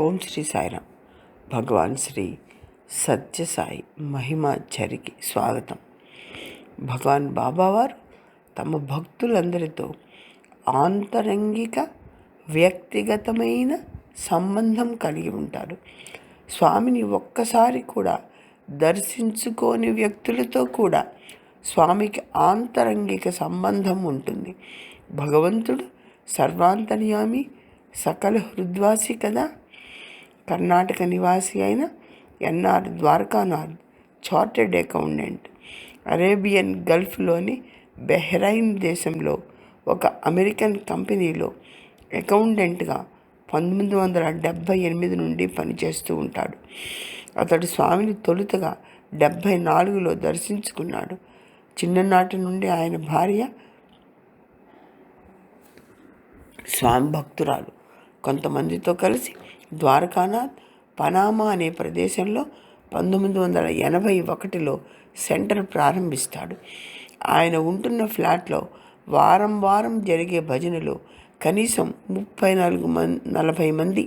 ఓం శ్రీ సాయిరామ్. భగవాన్ శ్రీ సత్యసాయి మహిమాచరికి స్వాగతం. భగవాన్ బాబావారు తమ భక్తులందరితో ఆంతరంగిక వ్యక్తిగతమైన సంబంధం కలిగి ఉంటారు. స్వామిని ఒక్కసారి కూడా దర్శించుకోని వ్యక్తులతో కూడా స్వామికి ఆంతరంగిక సంబంధం ఉంటుంది. భగవంతుడు సర్వాంతర్యామి, సకల హృద్వాసి కదా. కర్ణాటక నివాసి అయిన NR Dwarakanath chartered accountant Arabian గల్ఫ్లోని బెహ్రైన్ దేశంలో ఒక అమెరికన్ కంపెనీలో అకౌంటెంట్గా 1978 నుండి పనిచేస్తూ ఉంటాడు. అతడు స్వామిని తొలుతగా 74లో దర్శించుకున్నాడు. చిన్ననాటి నుండి ఆయన భార్య స్వామి భక్తురాలు. కొంతమందితో కలిసి ద్వారకానాథ్ పనామా అనే ప్రదేశంలో 1981లో సెంటర్ ప్రారంభిస్తాడు. ఆయన ఉంటున్న ఫ్లాట్లో వారం జరిగే భజనలో కనీసం 40 మంది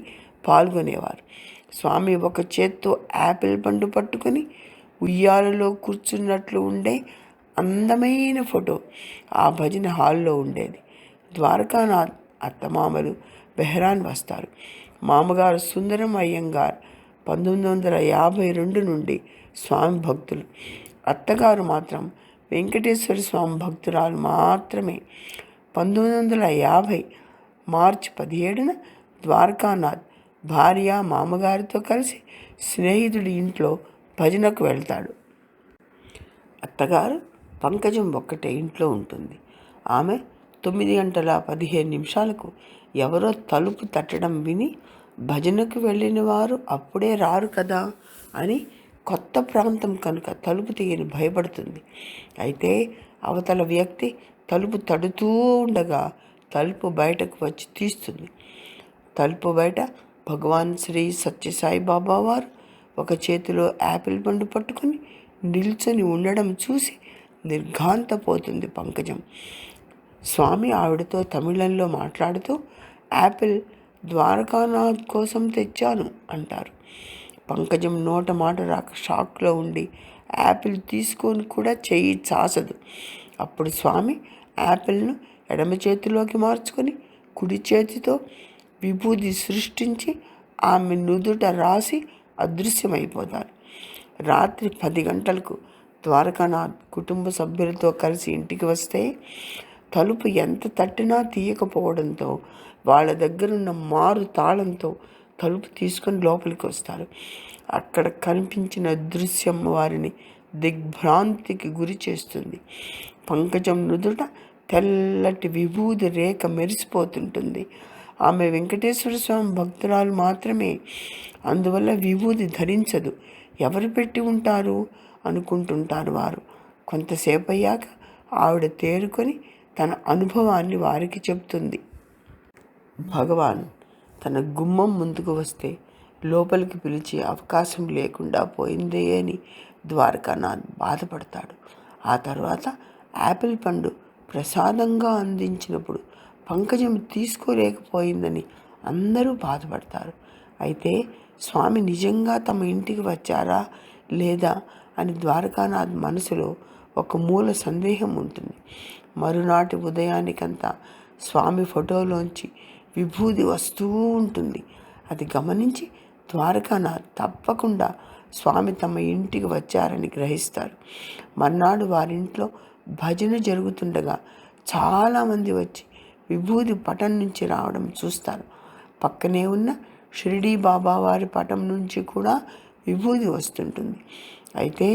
పాల్గొనేవారు. స్వామి ఒక చేత్తో యాపిల్ పండు పట్టుకొని ఉయ్యాలలో కూర్చున్నట్లు ఉండే అందమైన ఫోటో ఆ భజన హాల్లో ఉండేది. ద్వారకానాథ్ అత్తమామలు బెహ్రాన్ వస్తారు. మామగారు సుందరం అయ్యంగార్ 1952 నుండి స్వామి భక్తులు. అత్తగారు మాత్రం వెంకటేశ్వర స్వామి భక్తురాలు మాత్రమే. 1950 మార్చి 17న ద్వారకానాథ్ భార్య మామగారితో కలిసి స్నేహితుడి ఇంట్లో భజనకు వెళ్తాడు. అత్తగారు పంకజం ఒక్కటే ఇంట్లో ఉంటుంది. ఆమె 9:15 ఎవరో తలుపు తట్టడం విని భజనకు వెళ్ళిన వారు అప్పుడే రారు కదా అని కొత్త ప్రాంతం కనుక తలుపు తీయని భయపడుతుంది. అయితే అవతల వ్యక్తి తలుపు తడుతూ ఉండగా తలుపు బయటకు వచ్చి తీస్తుంది. తలుపు బయట భగవాన్ శ్రీ సత్యసాయి బాబా వారు ఒక చేతిలో యాపిల్ పండు పట్టుకుని నిల్చొని ఉండడం చూసి నిర్ఘాంతపోతుంది పంకజం. స్వామి ఆవిడతో తమిళంలో మాట్లాడుతూ యాపిల్ ద్వారకానాథ్ కోసం తెచ్చాను అంటారు. పంకజం నోట మాట రాక షాక్లో ఉండి యాపిల్ తీసుకొని కూడా చెయ్యి చాసదు. అప్పుడు స్వామి యాపిల్ను ఎడమ చేతిలోకి మార్చుకొని కుడి చేతితో విభూది సృష్టించి ఆమె నుదుట రాసి అదృశ్యమైపోతారు. రాత్రి 10 గంటలకు ద్వారకానాథ్ కుటుంబ సభ్యులతో కలిసి ఇంటికి వస్తే తలుపు ఎంత తట్టినా తీయకపోవడంతో వాళ్ళ దగ్గరున్న మారు తాళంతో తలుపు తీసుకొని లోపలికి వస్తారు. అక్కడ కనిపించిన దృశ్యం వారిని దిగ్భ్రాంతికి గురి చేస్తుంది. పంకజం నుదుట తెల్లటి విభూది రేఖ మెరిసిపోతుంటుంది. ఆమె వెంకటేశ్వర స్వామి భక్తురాలు మాత్రమే, అందువల్ల విభూది ధరించదు. ఎవరు పెట్టి ఉంటారు అనుకుంటుంటారు వారు. కొంతసేపు అయ్యాక ఆవిడ తేరుకొని తన అనుభవాన్ని వారికి చెప్తుంది. భగవాన్ తన గుమ్మం ముందుకు వస్తే లోపలికి పిలిచే అవకాశం లేకుండా పోయిందే అని ద్వారకానాథ్ బాధపడతాడు. ఆ తర్వాత యాపిల్ పండు ప్రసాదంగా అందించినప్పుడు పంకజం తీసుకోలేకపోయిందని అందరూ బాధపడతారు. అయితే స్వామి నిజంగా తమ ఇంటికి వచ్చారా లేదా అని ద్వారకానాథ్ మనసులో ఒక మూల సందేహం ఉంటుంది. మరునాటి ఉదయానికంతా స్వామి ఫోటోలోంచి విభూది వస్తూ ఉంటుంది. అది గమనించి ద్వారకానాథ్ తప్పకుండా స్వామి తమ ఇంటికి వచ్చారని గ్రహిస్తారు. మర్నాడు వారింట్లో భజన జరుగుతుండగా చాలామంది వచ్చి విభూది పటం నుంచి రావడం చూస్తారు. పక్కనే ఉన్న షిరిడీ బాబా వారి పటం నుంచి కూడా విభూది వస్తుంటుంది. అయితే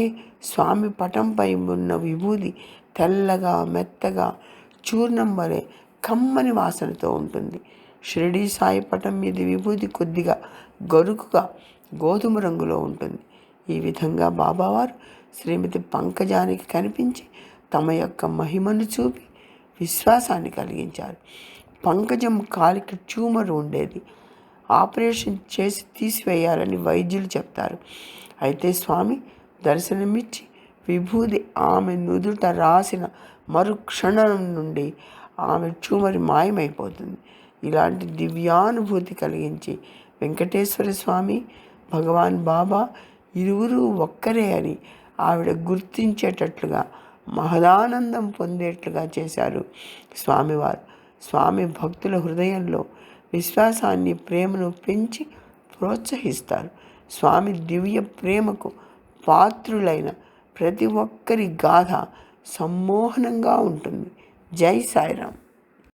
స్వామి పటంపై ఉన్న విభూది తెల్లగా మెత్తగా చూర్ణం వలె కమ్మని వాసనతో ఉంటుంది. షిరిడీ సాయి పటం మీద విభూది కొద్దిగా గరుకుగా గోధుమ రంగులో ఉంటుంది. ఈ విధంగా బాబావారు శ్రీమతి పంకజానికి కనిపించి తమ యొక్క మహిమను చూపి విశ్వాసాన్ని కలిగించారు. పంకజం కాలికి ట్యూమర్ ఉండేది. ఆపరేషన్ చేసి తీసివేయాలని వైద్యులు చెప్తారు. అయితే స్వామి దర్శనమిచ్చి విభూది ఆమె నుదుట రాసిన మరుక్షణం నుండి ఆమె ట్యూమర్ మాయమైపోతుంది. ఇలాంటి దివ్యానుభూతి కలిగించి వెంకటేశ్వర స్వామి, భగవాన్ బాబా ఇరువురు ఒక్కరే అని ఆవిడ గుర్తించేటట్లుగా మహదానందం పొందేట్లుగా చేశారు స్వామివారు. స్వామి భక్తుల హృదయంలో విశ్వాసాన్ని, ప్రేమను పెంచి ప్రోత్సహిస్తారు. స్వామి దివ్య ప్రేమకు పాత్రులైన ప్రతి ఒక్కరి గాథ సమ్మోహనంగా ఉంటుంది. జై సాయిరాం.